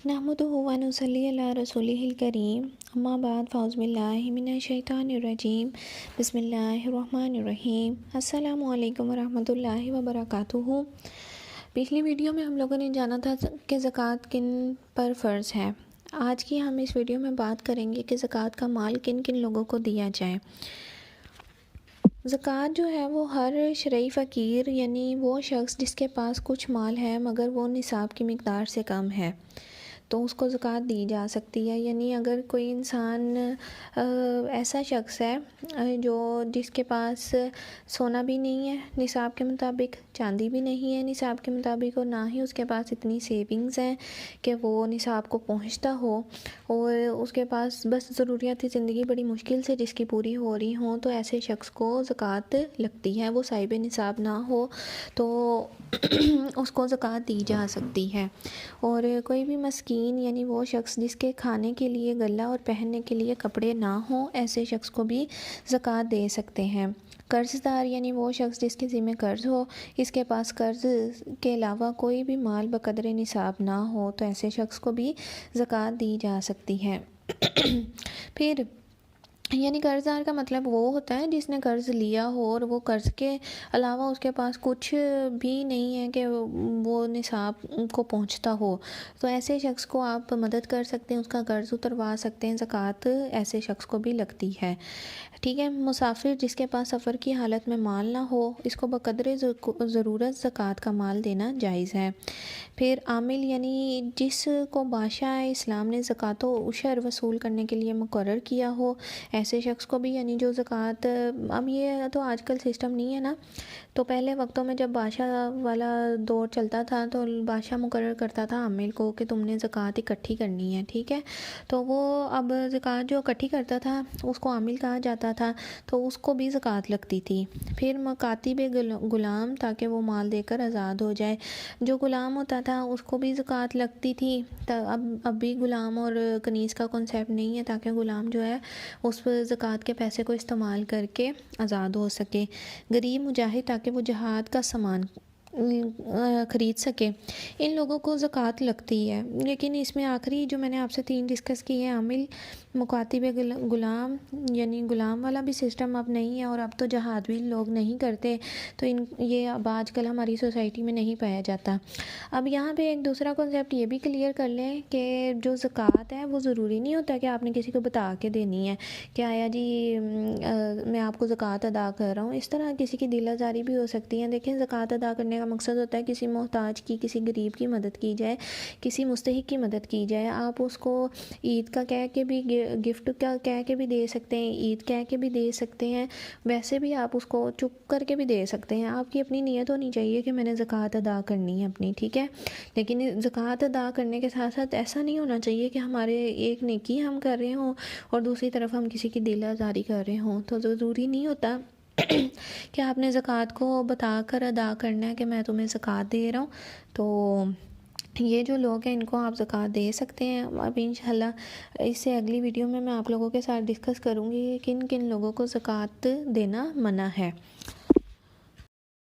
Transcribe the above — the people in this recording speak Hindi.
नहमदुहु व नुसल्ली अला रसूलिहिल करीम अम्मा बाद फ़ौज़ बिल्लाहि मिनश शैतानिर रजीम बिस्मिल्लाहिर रहमानिर रहीम अस्सलामु अलैकुम व रहमतुल्लाहि व बरकातुहू। पिछली वीडियो में हम लोगों ने जाना था कि ज़कात किन पर फ़र्ज़ है। आज की हम इस वीडियो में बात करेंगे कि ज़कात का माल किन किन लोगों को दिया जाए। ज़कात जो है वो हर शरई फ़कीर यानी वो शख्स जिसके पास कुछ माल है मगर वो निसाब की मिक़दार से कम है तो उसको ज़कात दी जा सकती है। यानी अगर कोई इंसान ऐसा शख्स है जो जिसके पास सोना भी नहीं है निसाब के मुताबिक, चांदी भी नहीं है निसाब के मुताबिक और ना ही उसके पास इतनी सेविंग्स हैं कि वो निसाब को पहुंचता हो और उसके पास बस ज़रूरियात ज़िंदगी बड़ी मुश्किल से जिसकी पूरी हो रही हों, तो ऐसे शख्स को ज़कात लगती है। वो साहिब निसाब ना हो तो उसको ज़कात दी जा सकती है। और कोई भी मस्कीन यानी वो शख्स जिसके खाने के लिए गला और पहनने के लिए कपड़े ना हो, ऐसे शख्स को भी ज़कात दे सकते हैं। कर्ज़दार यानी वो शख्स जिसके ज़िम्मे कर्ज़ हो, इसके पास कर्ज़ के अलावा कोई भी माल बक़द्रे निसाब ना हो, तो ऐसे शख्स को भी ज़कात दी जा सकती है। फिर यानी कर्ज़दार का मतलब वो होता है जिसने कर्ज़ लिया हो और वो कर्ज़ के अलावा उसके पास कुछ भी नहीं है कि वो निसाब को पहुंचता हो, तो ऐसे शख्स को आप मदद कर सकते हैं, उसका कर्ज़ उतरवा सकते हैं। ज़कात ऐसे शख्स को भी लगती है। ठीक है। मुसाफिर जिसके पास सफ़र की हालत में माल ना हो, इसको बक़द्रे ज़रूरत ज़कात का माल देना जायज़ है। फिर आमिल यानी जिसको बादशाह इस्लाम ने ज़कात व उशर वसूल करने के लिए मुकर्रर किया हो, ऐसे शख्स को भी यानी जो ज़कात, अब ये तो आजकल सिस्टम नहीं है ना, तो पहले वक्तों में जब बादशाह वाला दौर चलता था तो बादशाह मुकर्रर करता था आमिल को कि तुमने ज़कात इकट्ठी करनी है। ठीक है। तो वो अब ज़कात जो इकट्ठी करता था उसको आमिल कहा जाता था, तो उसको भी ज़कात लगती थी। फिर मकातिब ग़ुलाम, ताकि वो माल देकर आज़ाद हो जाए, जो ग़ुलाम होता था उसको भी ज़कात लगती थी। अब भी ग़ुलाम और कनीज़ का कॉन्सेप्ट नहीं है, ताकि ग़ुलाम जो है उस ज़कात के पैसे को इस्तेमाल करके आज़ाद हो सके। गरीब मुजाहिद, ताकि वो जहाद का सामान ख़रीद सके, इन लोगों को ज़कात लगती है। लेकिन इसमें आखिरी जो मैंने आपसे 3 डिस्कस की है, आमिल, मुकातिब ग़ुलाम, यानी ग़ुलाम वाला भी सिस्टम अब नहीं है और अब तो जहाद भी लोग नहीं करते, तो ये अब आजकल हमारी सोसाइटी में नहीं पाया जाता। अब यहाँ पे एक दूसरा कॉन्सेप्ट ये भी क्लियर कर लें कि जो ज़कात है वो ज़रूरी नहीं होता कि आपने किसी को बता के देनी है कि आया जी मैं आपको ज़कात अदा कर रहा हूँ। इस तरह किसी की दिल आज़ारी भी हो सकती है। देखें, ज़कात अदा करने का मकसद होता है किसी मोहताज की, किसी गरीब की मदद की जाए, किसी मुस्तहिक की मदद की जाए। आप उसको ईद का कह के भी, गिफ्ट का कह के भी दे सकते हैं, ईद कह के भी दे सकते हैं, वैसे भी आप उसको चुप करके भी दे सकते हैं। आपकी अपनी नीयत होनी चाहिए कि मैंने ज़कात अदा करनी है अपनी। ठीक है। लेकिन ज़कात अदा करने के साथ साथ ऐसा नहीं होना चाहिए कि हमारे एक नेकी हम कर रहे हों और दूसरी तरफ हम किसी की दिल आज़ारी कर रहे हों। तो ज़रूरी नहीं होता कि आपने ज़कात को बताकर अदा करना है कि मैं तुम्हें ज़कात दे रहा हूँ। तो ये जो लोग हैं इनको आप ज़कात दे सकते हैं। अब इंशाल्लाह इससे अगली वीडियो में मैं आप लोगों के साथ डिस्कस करूँगी किन किन लोगों को ज़कात देना मना है।